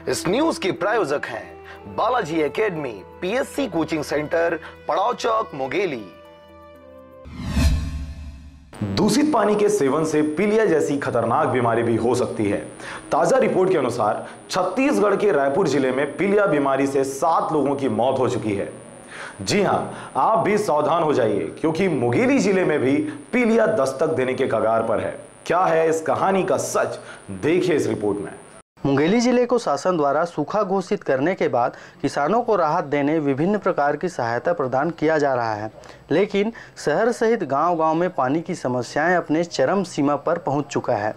इस न्यूज के प्रायोजक हैं Balaji academy, PSC coaching centre, पड़ाव चौक, मुंगेली। दूषित पानी के सेवन से पीलिया जैसी खतरनाक बीमारी भी हो सकती है। ताजा रिपोर्ट के अनुसार छत्तीसगढ़ के रायपुर जिले में पीलिया बीमारी से 7 लोगों की मौत हो चुकी है। जी हां, आप भी सावधान हो जाइए क्योंकि मुंगेली जिले में भी पीलिया दस्तक देने के कगार पर है। क्या है इस कहानी का सच, देखिए इस रिपोर्ट में। मुंगेली जिले को शासन द्वारा सूखा घोषित करने के बाद किसानों को राहत देने विभिन्न प्रकार की सहायता प्रदान किया जा रहा है, लेकिन शहर सहित गांव-गांव में पानी की समस्याएं अपने चरम सीमा पर पहुंच चुका है।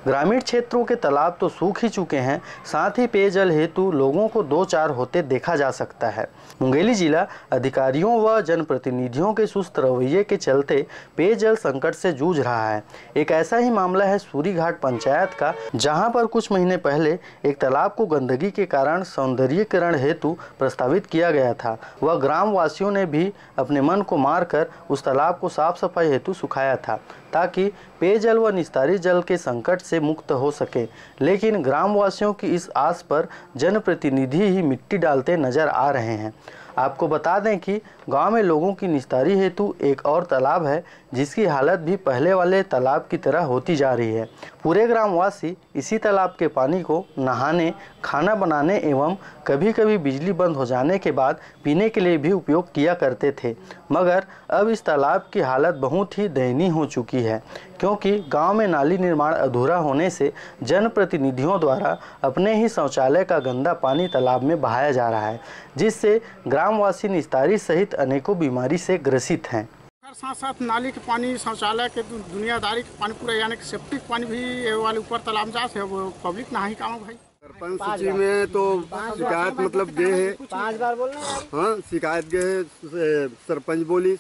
ग्रामीण क्षेत्रों के तालाब तो सूख ही चुके हैं, साथ ही पेयजल हेतु लोगों को 2-4 होते देखा जा सकता है। मुंगेली जिला अधिकारियों व जनप्रतिनिधियों के सुस्त रवैये के चलते पेयजल संकट से जूझ रहा है। एक ऐसा ही मामला है सूरीघाट पंचायत का, जहां पर कुछ महीने पहले एक तालाब को गंदगी के कारण सौंदर्यीकरण हेतु प्रस्तावित किया गया था। वह ग्रामवासियों ने भी अपने मन को मारकर उस तालाब को साफ सफाई हेतु सुखाया था ताकि पेयजल व निस्तारी जल के संकट से मुक्त हो सके, लेकिन ग्रामवासियों की इस आस पर जनप्रतिनिधि ही मिट्टी डालते नजर आ रहे हैं। आपको बता दें कि गांव में लोगों की निस्तारी हेतु एक और तालाब है जिसकी हालत भी पहले वाले तालाब की तरह होती जा रही है। पूरे ग्रामवासी इसी तालाब के पानी को नहाने, खाना बनाने एवं कभी कभी बिजली बंद हो जाने के बाद पीने के लिए भी उपयोग किया करते थे, मगर अब इस तालाब की हालत बहुत ही दयनीय हो चुकी है क्योंकि गांव में नाली निर्माण अधूरा होने से जनप्रतिनिधियों द्वारा अपने ही शौचालय का गंदा पानी तालाब में बहाया जा रहा है, जिससे ग्रामवासी निस्तारी सहित अनेकों बीमारी से ग्रसित हैं। साथ साथ नाली के पानी, शौचालय के दुनियादारी के पानी, पूरा यानी कि सेप्टिक पानी भी वाले ऊपर तालाब जा से वो पब्लिक ना ही काम भाई। सरपंच सूची में तो शिकायत मतलब गए है 5 बार बोलना है। हाँ, शिकायत गए है। सरपंच बोली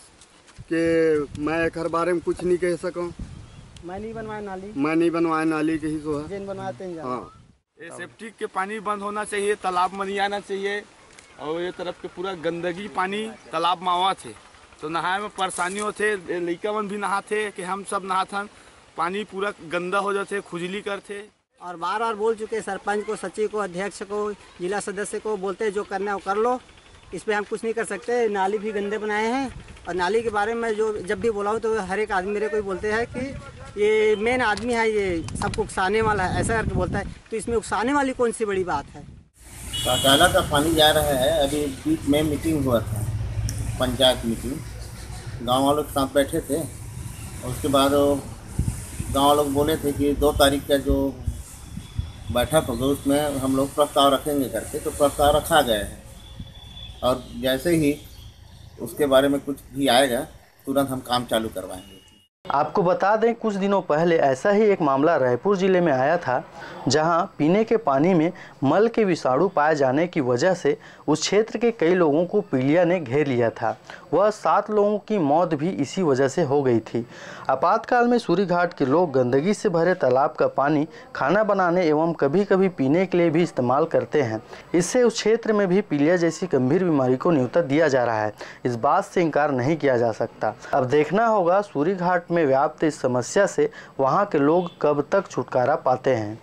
कि मैं घर बारे में कुछ नहीं कह सकूं, मैं नहीं बनवाया नाली के ही सो है। बनवाते हैं। हाँ, ये सेप्टिक के पानी बंद होना चाहिए, तालाब में नहीं आना चाहिए और ये तरफ के पूरा गंदगी पानी तालाब में आवा थे तो नहाए में परेशानियों थे। लड़का मन भी नहाते कि हम सब नहाथन, पानी पूरा गंदा हो जाते, खुजली करते। और बार बार बोल चुके सरपंच को, सचिव को, अध्यक्ष को, जिला सदस्य को, बोलते जो करना है वो कर लो, इस पर हम कुछ नहीं कर सकते। नाली भी गंदे बनाए हैं और नाली के बारे में जो जब भी बोला हो तो हर एक आदमी मेरे को बोलते हैं कि ये मेन आदमी है, ये सबको उकसाने वाला है, ऐसा करके बोलता है। तो इसमें उकसाने वाली कौन सी बड़ी बात है। शौचालय का पानी जा रहा है। अभी बीच में मीटिंग हुआ था, पंचायत मीटिंग, गांव वालों के साथ बैठे थे। उसके बाद गांव वालों बोले थे कि 2 तारीख का जो बैठक होगा उसमें हम लोग प्रस्ताव रखेंगे करके, तो प्रस्ताव रखा गया है और जैसे ही उसके बारे में कुछ भी आएगा तुरंत हम काम चालू करवाएंगे। आपको बता दें, कुछ दिनों पहले ऐसा ही एक मामला रायपुर जिले में आया था, जहां पीने के पानी में मल के विषाणु पाए जाने की वजह से उस क्षेत्र के कई लोगों को पीलिया ने घेर लिया था। वह 7 लोगों की मौत भी इसी वजह से हो गई थी। आपातकाल में सूरीघाट के लोग गंदगी से भरे तालाब का पानी खाना बनाने एवं कभी कभी पीने के लिए भी इस्तेमाल करते हैं। इससे उस क्षेत्र में भी पीलिया जैसी गंभीर बीमारी को न्योता दिया जा रहा है। इस बात से इनकार नहीं किया जा सकता। अब देखना होगा सूरीघाट में व्याप्त इस समस्या से वहां के लोग कब तक छुटकारा पाते हैं।